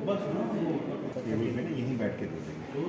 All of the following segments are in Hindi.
टेबल पे ना यहीं बैठ के दे देंगे।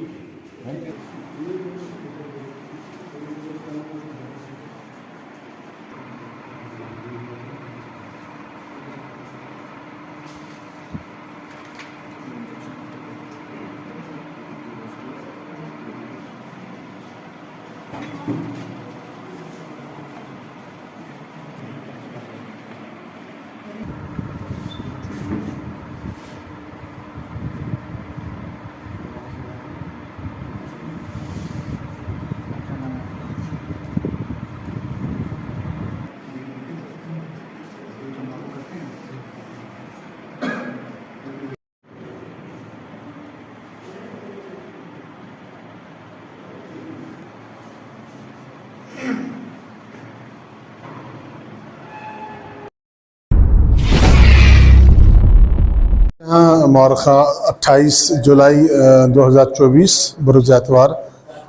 यहाँ मौरखा 28 जुलाई 2024 बरोज़ एतवार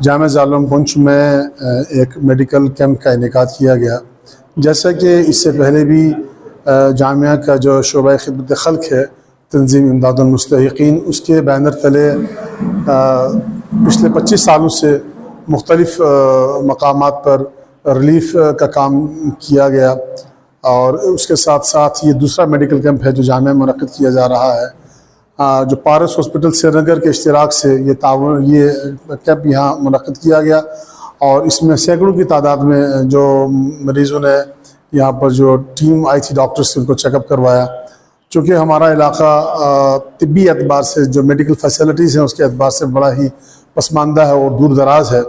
जामे जालम पुंछ में एक मेडिकल कैंप का इनेकाद किया गया। जैसा कि इससे पहले भी जामिया का जो शोबा खिदमत खल्क है तंजीम इमदादुल मुस्तहिकीन, उसके बैनर तले पिछले 25 सालों से मुख्तलिफ मकामात पर रिलीफ का काम किया गया। और उसके साथ साथ ये दूसरा मेडिकल कैंप है जो जामिया में मुनक़्क़िद किया जा रहा है। जो पारस हॉस्पिटल श्रीनगर के इश्तिराक से ये कैंप यहाँ मुनक़्क़िद किया गया और इसमें सैकड़ों की तादाद में जो मरीज़ों ने यहाँ पर जो टीम आई थी डॉक्टर्स से उनको चेकअप करवाया। चूँकि हमारा इलाका तिब्बी एतबार से जो मेडिकल फैसिलिटीज़ हैं उसके एतबार से बड़ा ही पसमानदा है और दूर दराज है।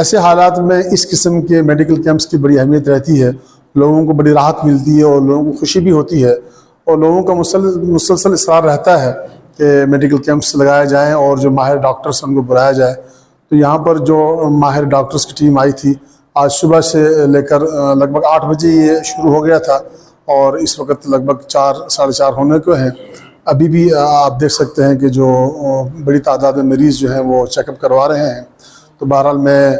ऐसे हालात में इस किस्म के मेडिकल कैंप्स की बड़ी अहमियत रहती है। लोगों को बड़ी राहत मिलती है और लोगों को खुशी भी होती है और लोगों का मुसलसल इसरार रहता है कि मेडिकल कैंप्स लगाए जाएं और जो माहिर डॉक्टर्स उनको बुलाया जाए। तो यहाँ पर जो माहिर डॉक्टर्स की टीम आई थी आज सुबह से लेकर लगभग 8 बजे ये शुरू हो गया था और इस वक्त लगभग 4 साढ़े 4 होने को हैं। अभी भी आप देख सकते हैं कि जो बड़ी तादाद में मरीज़ जो हैं वो चेकअप करवा रहे हैं। तो बहरहाल मैं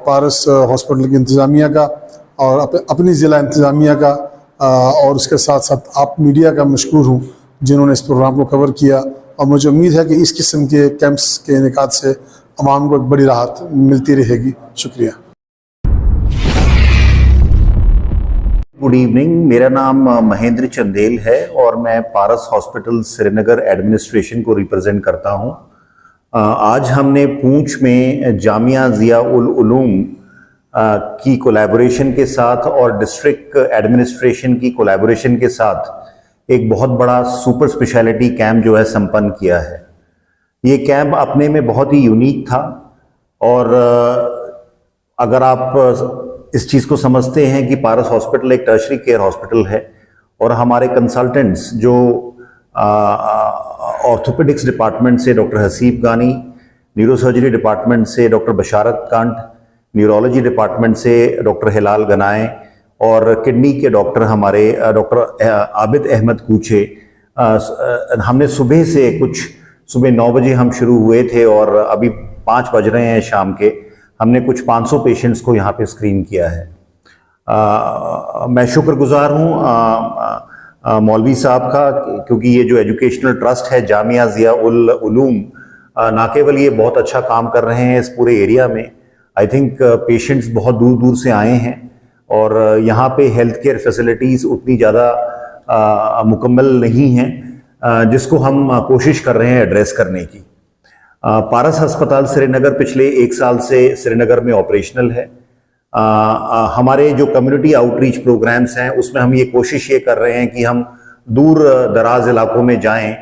पारस हॉस्पिटल की इंतज़ामिया का और अपनी ज़िला इंतज़ामिया का और उसके साथ साथ आप मीडिया का मशकूर हूँ जिन्होंने इस प्रोग्राम को कवर किया। और मुझे उम्मीद है कि इस किस्म के कैंप्स के इनेकाद से अवाम को एक बड़ी राहत मिलती रहेगी। शुक्रिया। गुड इवनिंग, मेरा नाम महेंद्र चंदेल है और मैं पारस हॉस्पिटल श्रीनगर एडमिनिस्ट्रेशन को रिप्रेजेंट करता हूँ। आज हमने पूंछ में जामिया ज़िया उल उलूम की कोलैबोरेशन के साथ और डिस्ट्रिक्ट एडमिनिस्ट्रेशन की कोलैबोरेशन के साथ एक बहुत बड़ा सुपर स्पेशलिटी कैंप जो है संपन्न किया है। ये कैंप अपने में बहुत ही यूनिक था और अगर आप इस चीज़ को समझते हैं कि पारस हॉस्पिटल एक टर्शरी केयर हॉस्पिटल है और हमारे कंसल्टेंट्स जो ऑर्थोपेडिक्स डिपार्टमेंट से डॉक्टर हसीब गानी, न्यूरोसर्जरी डिपार्टमेंट से doctor Basharat can't, neurology department से डॉक्टर हिलाल गनाए और किडनी के डॉक्टर हमारे डॉक्टर आबिद अहमद कूचे, हमने सुबह 9 बजे हम शुरू हुए थे और अभी 5 बज रहे हैं शाम के। हमने कुछ 500 पेशेंट्स को यहाँ पे स्क्रीन किया है। मैं शुक्रगुजार हूँ मौलवी साहब का, क्योंकि ये जो एजुकेशनल ट्रस्ट है जामिया ज़िया उल उलूम, ना केवल ये बहुत अच्छा काम कर रहे हैं इस पूरे एरिया में, आई थिंक पेशेंट्स बहुत दूर दूर से आए हैं और यहाँ पे हेल्थ केयर फैसिलिटीज़ उतनी ज़्यादा मुकम्मल नहीं हैं जिसको हम कोशिश कर रहे हैं एड्रेस करने की। पारस अस्पताल श्रीनगर पिछले 1 साल से श्रीनगर में ऑपरेशनल है। हमारे जो कम्युनिटी आउटरीच प्रोग्राम्स हैं उसमें हम ये कोशिश ये कर रहे हैं कि हम दूर दराज इलाकों में जाएं।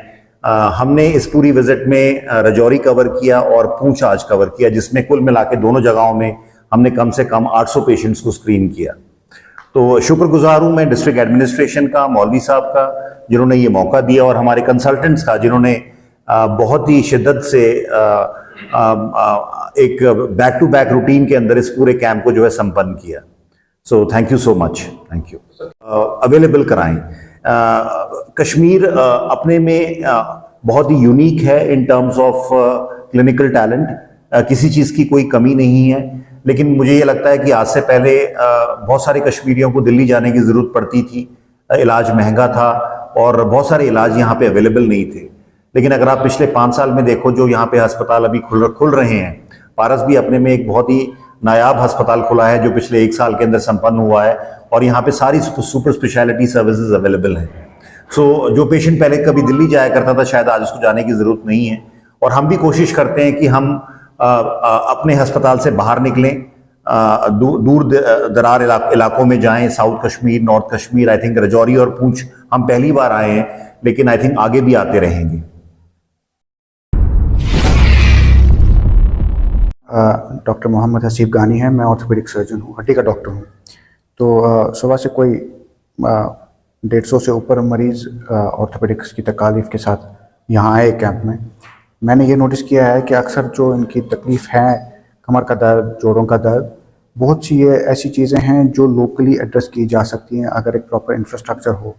हमने इस पूरी विजिट में राजौरी कवर किया और पूंछ आज कवर किया, जिसमें कुल मिला के दोनों जगहों में हमने कम से कम 800 पेशेंट्स को स्क्रीन किया। तो शुक्रगुजार हूँ मैं डिस्ट्रिक्ट एडमिनिस्ट्रेशन का, मौलवी साहब का जिन्होंने ये मौका दिया और हमारे कंसल्टेंट्स का जिन्होंने बहुत ही शिद्दत से एक बैक टू बैक रूटीन के अंदर इस पूरे कैंप को जो है संपन्न किया। So thank you so much, thank you. Available कराएं। कश्मीर अपने में बहुत ही यूनिक है in terms of clinical talent, किसी चीज़ की कोई कमी नहीं है। लेकिन मुझे ये लगता है कि आज से पहले बहुत सारे कश्मीरियों को दिल्ली जाने की ज़रूरत पड़ती थी, इलाज महंगा था और बहुत सारे इलाज यहाँ पे अवेलेबल नहीं थे। लेकिन अगर आप पिछले 5 साल में देखो, जो यहाँ पे अस्पताल अभी खुल रहे हैं, पारस भी अपने में एक बहुत ही नायाब अस्पताल खुला है जो पिछले 1 साल के अंदर संपन्न हुआ है, और यहाँ पे सारी सुपर स्पेशलिटी सर्विसेज अवेलेबल हैं। सो जो पेशेंट पहले कभी दिल्ली जाया करता था, शायद आज उसको जाने की ज़रूरत नहीं है। और हम भी कोशिश करते हैं कि हम अपने अस्पताल से बाहर निकलें, दूर दरार इलाकों में जाएं, south Kashmir, north Kashmir, I think Rajouri और पूंछ हम पहली बार आए हैं, लेकिन आई थिंक आगे भी आते रहेंगे। डॉक्टर मोहम्मद हसीब गानी है, मैं ऑर्थोपेडिक सर्जन हूँ, हड्डी का डॉक्टर हूँ। तो सुबह से कोई 150 से ऊपर मरीज़ ऑर्थोपेडिक्स की तकालीफ के साथ यहाँ आए कैंप में। मैंने ये नोटिस किया है कि अक्सर जो इनकी तकलीफ़ है, कमर का दर्द, जोड़ों का दर्द, बहुत सी ये ऐसी चीज़ें हैं जो लोकली एड्रेस की जा सकती हैं अगर एक प्रॉपर इंफ्रास्ट्रक्चर हो,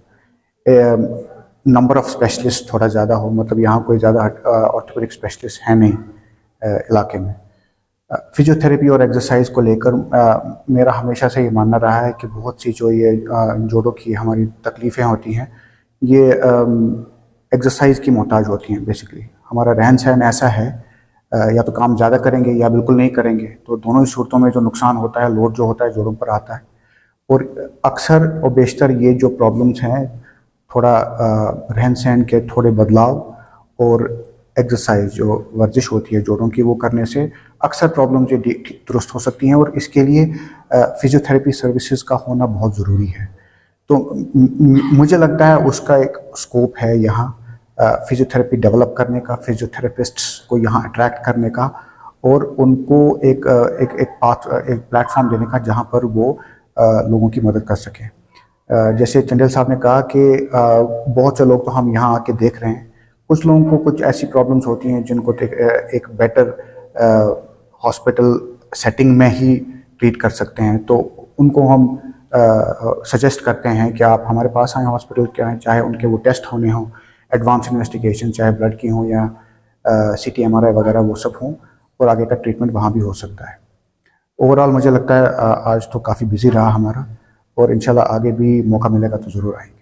नंबर ऑफ़ स्पेशलिस्ट थोड़ा ज़्यादा हो। मतलब यहाँ कोई ज़्यादा ऑर्थोपेडिक स्पेशलिस्ट है नहीं इलाके में। फिजियोथेरेपी और एक्सरसाइज को लेकर मेरा हमेशा से ये मानना रहा है कि बहुत सी जो ये जोड़ों की हमारी तकलीफ़ें होती हैं, ये एक्सरसाइज की मोहताज होती हैं। बेसिकली हमारा रहन सहन ऐसा है, या तो काम ज़्यादा करेंगे या बिल्कुल नहीं करेंगे, तो दोनों ही सूरतों में जो नुकसान होता है, लोड जो होता है जोड़ों पर आता है। और अक्सर और बेशतर ये जो प्रॉब्लम्स हैं, थोड़ा रहन सहन के थोड़े बदलाव और एक्सरसाइज जो वर्जिश होती है जोड़ों की, वो करने से अक्सर प्रॉब्लम्स ये दुरुस्त हो सकती हैं। और इसके लिए फिजियोथेरेपी सर्विसेज का होना बहुत ज़रूरी है। तो मुझे लगता है उसका एक स्कोप है यहाँ फिजियोथेरेपी डेवलप करने का, फिजियोथेरेपिस्ट्स को यहाँ अट्रैक्ट करने का, और उनको एक प्लेटफॉर्म देने का जहाँ पर वो लोगों की मदद कर सकें। जैसे चंदेल साहब ने कहा कि बहुत से लोग तो हम यहाँ आके देख रहे हैं, कुछ लोगों को कुछ ऐसी प्रॉब्लम्स होती हैं जिनको एक बेटर हॉस्पिटल सेटिंग में ही ट्रीट कर सकते हैं। तो उनको हम सजेस्ट करते हैं कि आप हमारे पास आएँ हॉस्पिटल के आएँ, चाहे उनके वो टेस्ट होने हों, एडवांस इन्वेस्टिगेशन, चाहे ब्लड की हों या CT MRI वगैरह वो सब हों, और आगे का ट्रीटमेंट वहाँ भी हो सकता है। ओवरऑल मुझे लगता है आज तो काफ़ी बिजी रहा हमारा, और इंशाल्लाह आगे भी मौका मिलेगा तो ज़रूर आएंगे।